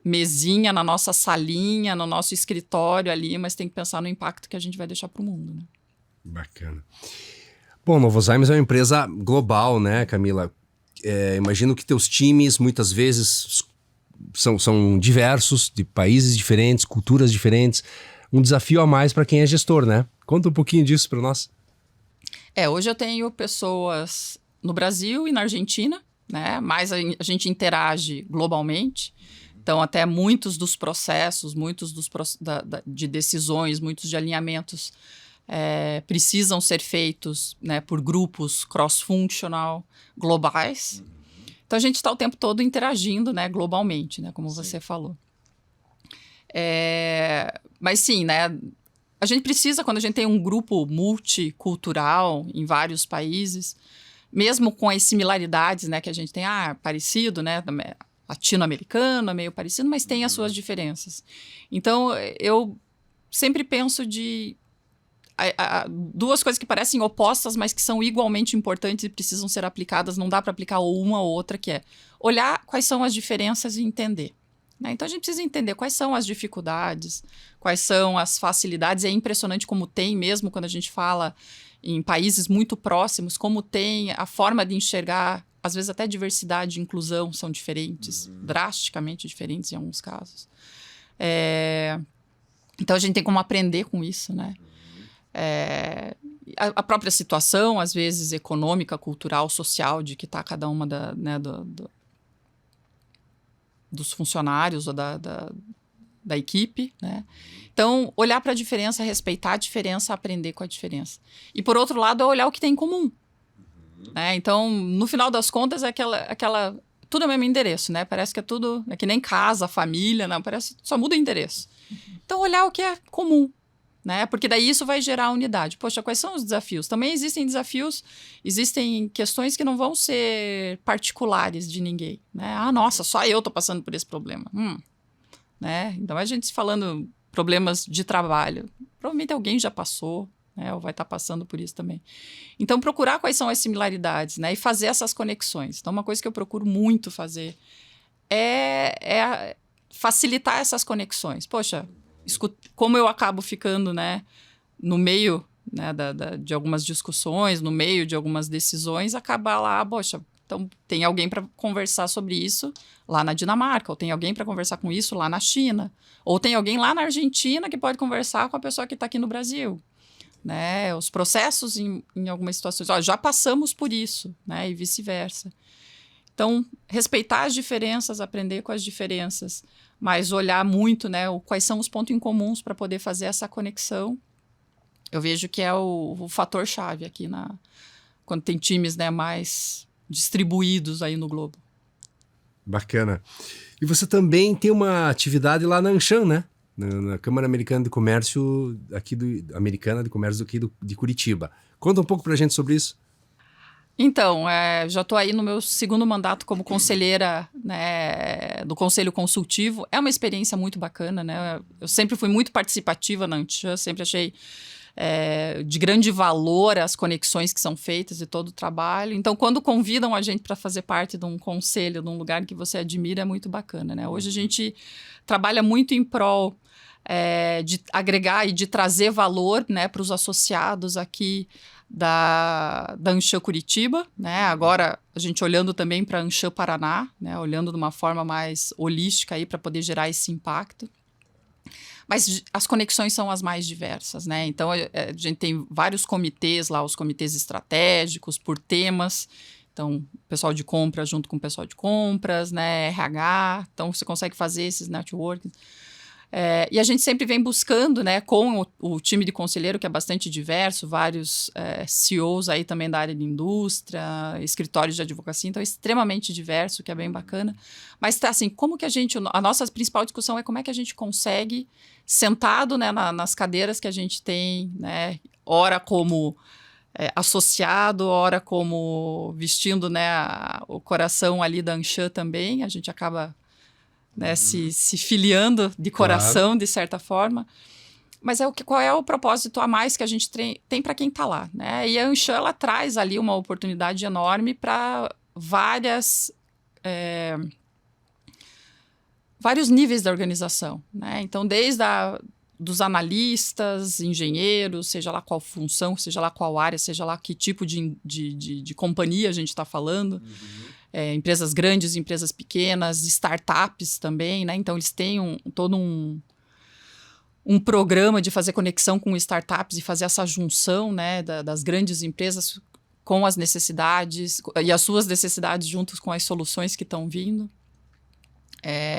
mesinha, na nossa salinha, no nosso escritório ali, mas tem que pensar no impacto que a gente vai deixar para o mundo, né? Bacana. Bom, Novozymes é uma empresa global, né, Camila? Imagino que teus times, muitas vezes, são diversos, de países diferentes, culturas diferentes. Um desafio a mais para quem é gestor, né? Conta um pouquinho disso para nós. Hoje eu tenho pessoas no Brasil e na Argentina, né? Mas a gente interage globalmente. Então, até muitos dos processos, de decisões, muitos de alinhamentos precisam ser feitos, né, por grupos cross-functional globais. Então, a gente está o tempo todo interagindo, né, globalmente, né, como você falou. Mas sim, né, a gente precisa, quando a gente tem um grupo multicultural em vários países, mesmo com as similaridades, né, que a gente tem, parecido, né, latino-americano, é meio parecido, mas tem as suas diferenças. Então, eu sempre penso de duas coisas que parecem opostas, mas que são igualmente importantes e precisam ser aplicadas. Não dá para aplicar uma ou outra, que é olhar quais são as diferenças e entender. Né? Então, a gente precisa entender quais são as dificuldades, quais são as facilidades. É impressionante como tem, mesmo quando a gente fala em países muito próximos, como tem a forma de enxergar, às vezes até diversidade e inclusão são diferentes, drasticamente diferentes em alguns casos. Então, a gente tem como aprender com isso, né? A própria situação, às vezes, econômica, cultural, social, de que está cada uma dos funcionários ou da equipe, né? Então, olhar para a diferença, respeitar a diferença, aprender com a diferença. E, por outro lado, é olhar o que tem em comum. Né? Então, no final das contas, é aquela tudo é o mesmo endereço, né? Parece que é tudo, é que nem casa, família, não, parece só muda o endereço. Então, olhar o que é comum. Né? Porque daí isso vai gerar unidade. Poxa, quais são os desafios? Também existem desafios, existem questões que não vão ser particulares de ninguém. Né? Nossa, só eu estou passando por esse problema. Né? Então, a gente falando problemas de trabalho, provavelmente alguém já passou, né? Ou vai estar passando por isso também. Então, procurar quais são as similaridades, né? E fazer essas conexões. Então, uma coisa que eu procuro muito fazer é facilitar essas conexões. Poxa, como eu acabo ficando, né, no meio, né, de algumas discussões, no meio de algumas decisões, acabar lá, poxa, então tem alguém para conversar sobre isso lá na Dinamarca, ou tem alguém para conversar com isso lá na China, ou tem alguém lá na Argentina que pode conversar com a pessoa que está aqui no Brasil. Né? Os processos em algumas situações, já passamos por isso, né, e vice-versa. Então, respeitar as diferenças, aprender com as diferenças, mas olhar muito, né, quais são os pontos em comuns para poder fazer essa conexão. Eu vejo que é o fator-chave aqui quando tem times, né, mais distribuídos aí no globo. Bacana. E você também tem uma atividade lá na Anshan, né? Na Câmara Americana de Comércio Americana de Comércio aqui de Curitiba. Conta um pouco para a gente sobre isso. Então, já estou aí no meu segundo mandato como conselheira, né, do Conselho Consultivo. É uma experiência muito bacana, né? Eu sempre fui muito participativa na Anshan, sempre achei de grande valor as conexões que são feitas e todo o trabalho. Então, quando convidam a gente para fazer parte de um conselho, de um lugar que você admira, é muito bacana, né? Hoje a gente trabalha muito em prol de agregar e de trazer valor, né, para os associados aqui da Anshan Curitiba, né? Agora a gente olhando também para a Anshan Paraná, né? Olhando de uma forma mais holística aí para poder gerar esse impacto. Mas as conexões são as mais diversas, né? Então a gente tem vários comitês lá, os comitês estratégicos por temas. Então, o pessoal de compras junto com o pessoal de compras, né? RH. Então, você consegue fazer esses networking. E a gente sempre vem buscando, né, com o time de conselheiro, que é bastante diverso, vários CEOs aí também da área de indústria, escritórios de advocacia, então é extremamente diverso, que é bem bacana. Mas tá assim, como que a nossa principal discussão é como é que a gente consegue, sentado, né, nas cadeiras que a gente tem, né, ora como associado, ora como vestindo, né, o coração ali da Anshan também, a gente acaba, né, se filiando de coração, claro, de certa forma. Mas qual é o propósito a mais que a gente tem para quem está lá? Né? E a Anshan, ela traz ali uma oportunidade enorme para vários níveis da organização. Né? Então, desde dos analistas, engenheiros, seja lá qual função, seja lá qual área, seja lá que tipo de companhia a gente está falando, empresas grandes, empresas pequenas, startups também, né? Então, eles têm todo um programa de fazer conexão com startups e fazer essa junção, né, das grandes empresas com as necessidades e as suas necessidades juntos com as soluções que estão vindo.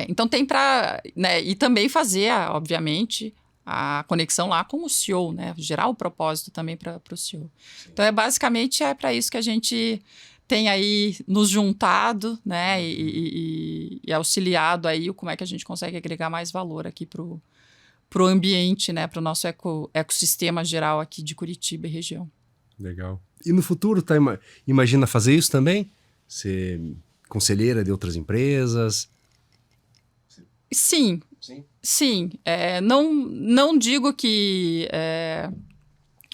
Então tem para, né, e também fazer, obviamente, a conexão lá com o CEO, né, gerar o propósito também para o CEO. Sim. Então basicamente para isso que a gente tem aí nos juntado, né, e auxiliado aí como é que a gente consegue agregar mais valor aqui para o ambiente, né, para o nosso ecossistema geral aqui de Curitiba e região. Legal. E no futuro, imagina fazer isso também? Ser conselheira de outras empresas? Sim. Não digo que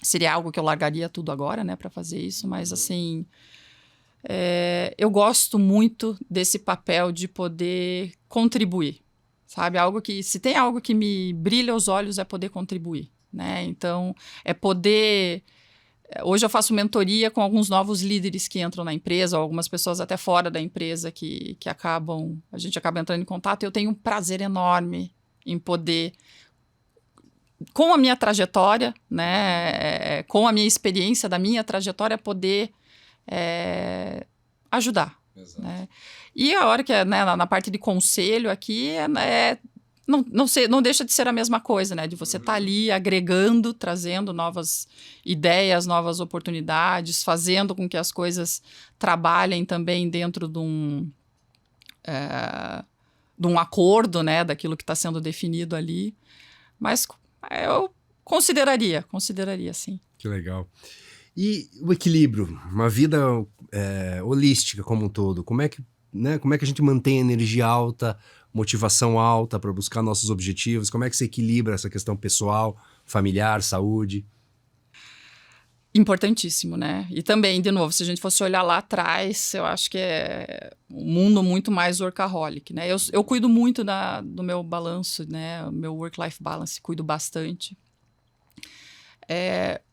seria algo que eu largaria tudo agora, né, para fazer isso, mas assim, eu gosto muito desse papel de poder contribuir, sabe? Se tem algo que me brilha os olhos é poder contribuir, né? Então, poder... Hoje eu faço mentoria com alguns novos líderes que entram na empresa, ou algumas pessoas até fora da empresa que a gente acaba entrando em contato, e eu tenho um prazer enorme em poder, com a minha trajetória, né, com a minha experiência da minha trajetória, poder ajudar. Né? E a hora que né, na parte de conselho aqui não deixa de ser a mesma coisa, né? De você estar ali agregando, trazendo novas ideias, novas oportunidades, fazendo com que as coisas trabalhem também dentro de um acordo, né? Daquilo que está sendo definido ali. Mas eu consideraria, sim. Que legal. E o equilíbrio, uma vida holística como um todo, como é que a gente mantém a energia alta, motivação alta para buscar nossos objetivos? Como é que se equilibra essa questão pessoal, familiar, saúde? Importantíssimo, né? E também, de novo, se a gente fosse olhar lá atrás, eu acho que é um mundo muito mais workaholic, né? Eu cuido muito do meu balanço, né? O meu work-life balance, cuido bastante.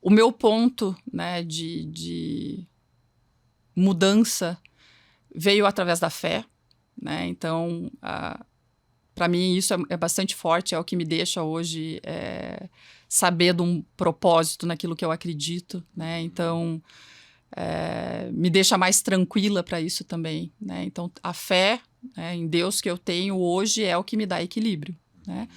O meu ponto, né, de mudança veio através da fé, né? Então, para mim, isso é bastante forte, é o que me deixa hoje saber de um propósito naquilo que eu acredito, né? Então, me deixa mais tranquila para isso também, né? Então, a fé, né, em Deus que eu tenho hoje é o que me dá equilíbrio, né?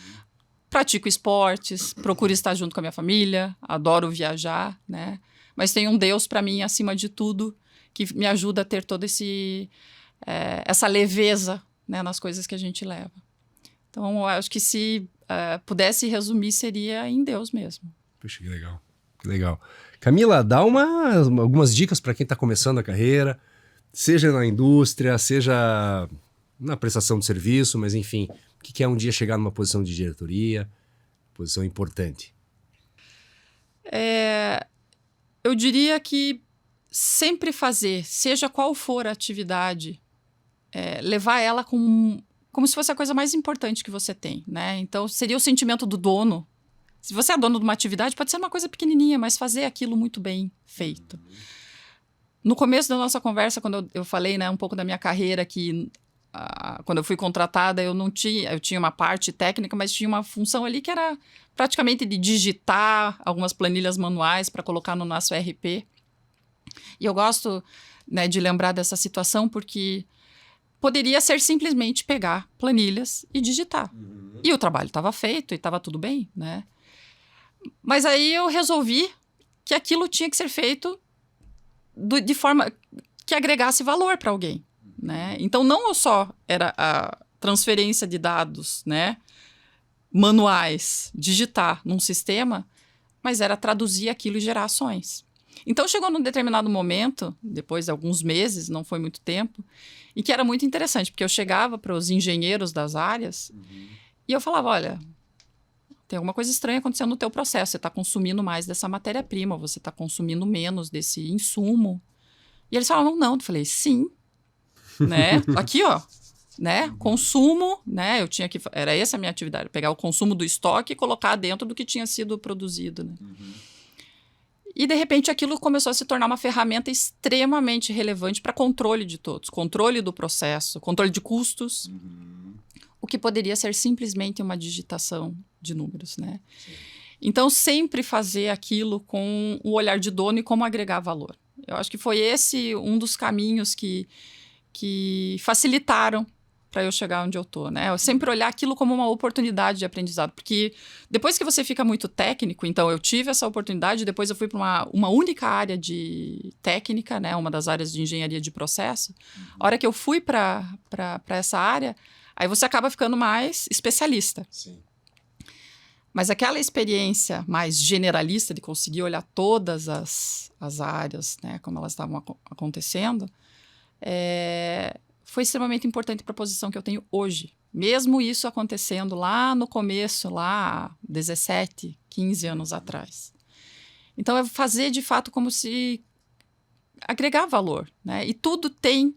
Pratico esportes, procuro estar junto com a minha família, adoro viajar, né? Mas tem um Deus para mim, acima de tudo, que me ajuda a ter toda essa leveza, né, nas coisas que a gente leva. Então, eu acho que se pudesse resumir, seria em Deus mesmo. Puxa, que legal. Que legal. Camila, dá algumas dicas para quem está começando a carreira, seja na indústria, seja na prestação de serviço, mas enfim, o que é um dia chegar numa posição de diretoria, posição importante? Eu diria que sempre fazer, seja qual for a atividade, levar ela como se fosse a coisa mais importante que você tem, né? Então, seria o sentimento do dono. Se você é dono de uma atividade, pode ser uma coisa pequenininha, mas fazer aquilo muito bem feito. No começo da nossa conversa, quando eu falei, né, um pouco da minha carreira, que quando eu fui contratada, eu tinha uma parte técnica, mas tinha uma função ali que era praticamente de digitar algumas planilhas manuais para colocar no nosso ERP. E eu gosto, né, de lembrar dessa situação porque poderia ser simplesmente pegar planilhas e digitar. E o trabalho estava feito e estava tudo bem, né? Mas aí eu resolvi que aquilo tinha que ser feito de forma que agregasse valor para alguém, né? Então, não só era a transferência de dados, né, manuais, digitar num sistema, mas era traduzir aquilo e gerar ações. Então, chegou num determinado momento, depois de alguns meses, não foi muito tempo, e que era muito interessante, porque eu chegava para os engenheiros das áreas e eu falava, olha, tem alguma coisa estranha acontecendo no teu processo, você está consumindo mais dessa matéria-prima, você está consumindo menos desse insumo. E eles falavam, não. Eu falei, sim, né? Aqui, ó, né? Consumo, né? Era essa a minha atividade, pegar o consumo do estoque e colocar dentro do que tinha sido produzido, né? E, de repente, aquilo começou a se tornar uma ferramenta extremamente relevante para controle de todos. Controle do processo, controle de custos, o que poderia ser simplesmente uma digitação de números, né? Sim. Então, sempre fazer aquilo com o olhar de dono e como agregar valor. Eu acho que foi esse um dos caminhos que facilitaram para eu chegar onde eu tô, né? Eu sempre olhar aquilo como uma oportunidade de aprendizado, porque depois que você fica muito técnico, então eu tive essa oportunidade, depois eu fui para uma única área de técnica, né? Uma das áreas de engenharia de processo. A hora que eu fui para essa área, aí você acaba ficando mais especialista. Sim. Mas aquela experiência mais generalista de conseguir olhar todas as áreas, né? Como elas estavam acontecendo, foi extremamente importante para a posição que eu tenho hoje. Mesmo isso acontecendo lá no começo, lá 17, 15 anos atrás. Então, é fazer de fato como se agregar valor, né? E tudo tem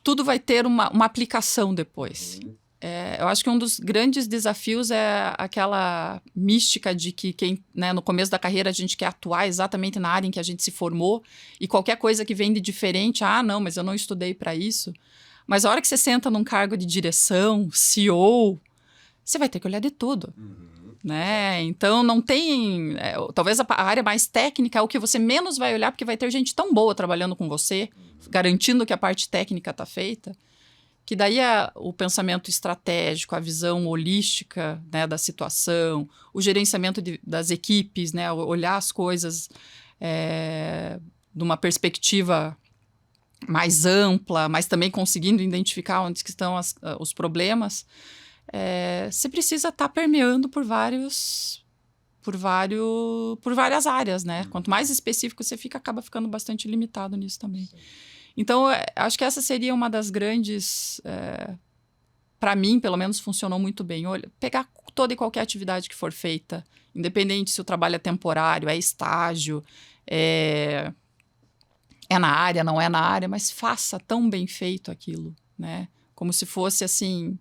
tudo vai ter uma aplicação depois. Eu acho que um dos grandes desafios é aquela mística de que quem, né, no começo da carreira a gente quer atuar exatamente na área em que a gente se formou e qualquer coisa que vem de diferente, não, mas eu não estudei para isso. Mas a hora que você senta num cargo de direção, CEO, você vai ter que olhar de tudo. Né? Então não tem... talvez a área mais técnica é o que você menos vai olhar, porque vai ter gente tão boa trabalhando com você, garantindo que a parte técnica está feita, que daí o pensamento estratégico, a visão holística, né, da situação, o gerenciamento das equipes, né, olhar as coisas de uma perspectiva mais ampla, mas também conseguindo identificar onde que estão os problemas, você precisa estar permeando por várias áreas, né? Quanto mais específico você fica, acaba ficando bastante limitado nisso também. Sim. Então, acho que essa seria uma das grandes... para mim, pelo menos, funcionou muito bem. Pegar toda e qualquer atividade que for feita, independente se o trabalho é temporário, é estágio, é na área, não é na área, mas faça tão bem feito aquilo, né? Como se fosse, assim,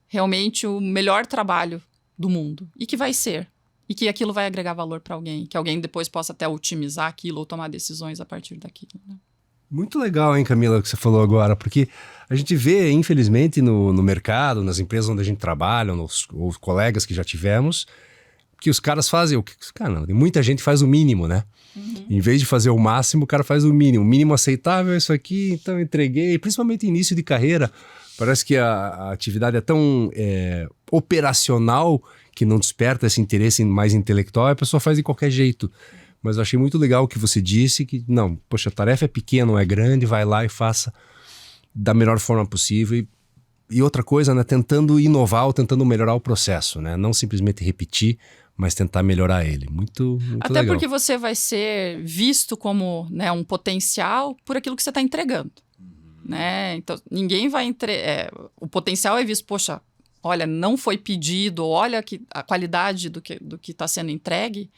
realmente o melhor trabalho do mundo. E que vai ser. E que aquilo vai agregar valor para alguém. Que alguém depois possa até otimizar aquilo ou tomar decisões a partir daquilo, né? Muito legal, hein, Camila, o que você falou agora, porque a gente vê, infelizmente, no mercado, nas empresas onde a gente trabalha, nos colegas que já tivemos, que os caras fazem o que... Cara, não, muita gente faz o mínimo, né? Em vez de fazer o máximo, o cara faz o mínimo. O mínimo aceitável é isso aqui, então eu entreguei. Principalmente início de carreira, parece que a atividade é tão operacional que não desperta esse interesse mais intelectual, a pessoa faz de qualquer jeito. Mas eu achei muito legal o que você disse, que não, poxa, a tarefa é pequena, não é grande, vai lá e faça da melhor forma possível. E outra coisa, né, tentando inovar ou tentando melhorar o processo, né? Não simplesmente repetir, mas tentar melhorar ele. Muito Até legal. Porque você vai ser visto como, né, um potencial por aquilo que você está entregando. Né? Então, ninguém vai... o potencial é visto, poxa, olha, não foi pedido, olha a qualidade do que está sendo entregue.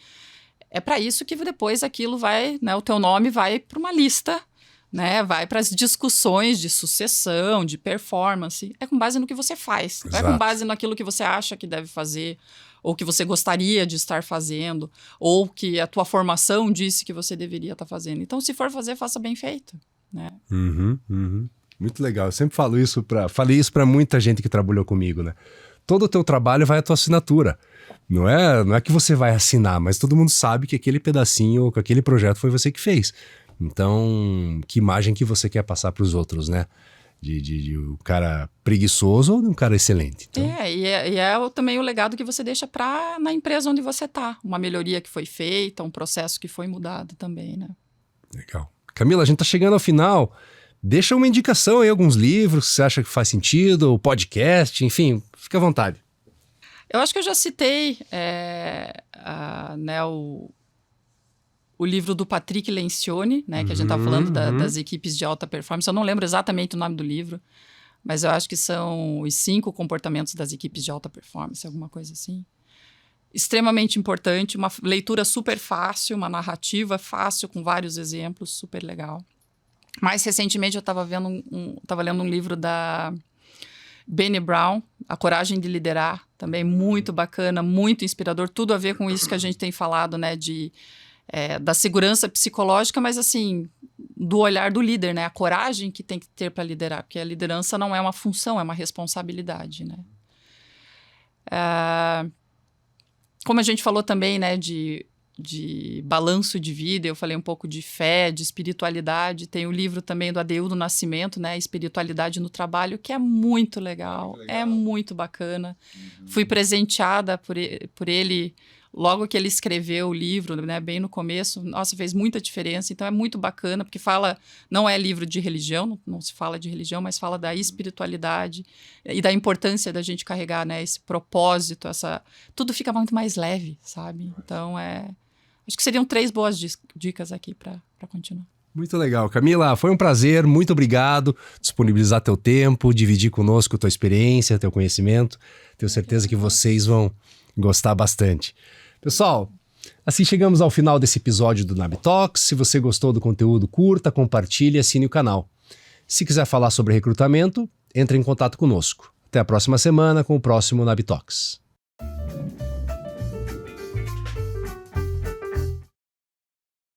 É para isso que depois aquilo vai, né, o teu nome vai para uma lista, né, vai para as discussões de sucessão, de performance. É com base no que você faz. Não é com base naquilo que você acha que deve fazer, ou que você gostaria de estar fazendo, ou que a tua formação disse que você deveria estar fazendo. Então, se for fazer, faça bem feito. Né? Muito legal. Eu sempre falei isso para muita gente que trabalhou comigo, né? Todo o teu trabalho vai à tua assinatura. Não é que você vai assinar, mas todo mundo sabe que aquele pedacinho, que aquele projeto foi você que fez. Então, que imagem que você quer passar para os outros, né? De um cara preguiçoso ou de um cara excelente. Então... também o legado que você deixa na empresa onde você está. Uma melhoria que foi feita, um processo que foi mudado também, né? Legal. Camila, a gente está chegando ao final. Deixa uma indicação aí, alguns livros que você acha que faz sentido, ou podcast, enfim, fica à vontade. Eu acho que eu já citei o livro do Patrick Lencioni, né, que a gente estava falando das equipes de alta performance. Eu não lembro exatamente o nome do livro, mas eu acho que são os 5 comportamentos das equipes de alta performance, alguma coisa assim. Extremamente importante, uma leitura super fácil, uma narrativa fácil, com vários exemplos, super legal. Mais recentemente eu estava lendo um livro da Brené Brown, A Coragem de Liderar, também muito bacana, muito inspirador, tudo a ver com isso que a gente tem falado, né, da segurança psicológica, mas assim, do olhar do líder, né, a coragem que tem que ter para liderar, porque a liderança não é uma função, é uma responsabilidade, né. Como a gente falou também, né, de balanço de vida, eu falei um pouco de fé, de espiritualidade, tem o livro também do Adeildo Nascimento, né, Espiritualidade no Trabalho, que é muito legal, é muito bacana. Fui presenteada por ele logo que ele escreveu o livro, né, bem no começo. Nossa, fez muita diferença, então é muito bacana, porque não é livro de religião, não se fala de religião, mas fala da espiritualidade e da importância da gente carregar, né, esse propósito, tudo fica muito mais leve, sabe? Então, acho que seriam 3 boas dicas aqui para continuar. Muito legal. Camila, foi um prazer, muito obrigado disponibilizar teu tempo, dividir conosco tua experiência, teu conhecimento. Tenho certeza que vocês vão gostar bastante. Pessoal, assim chegamos ao final desse episódio do NAB Talks. Se você gostou do conteúdo, curta, compartilhe e assine o canal. Se quiser falar sobre recrutamento, entre em contato conosco. Até a próxima semana com o próximo NAB Talks.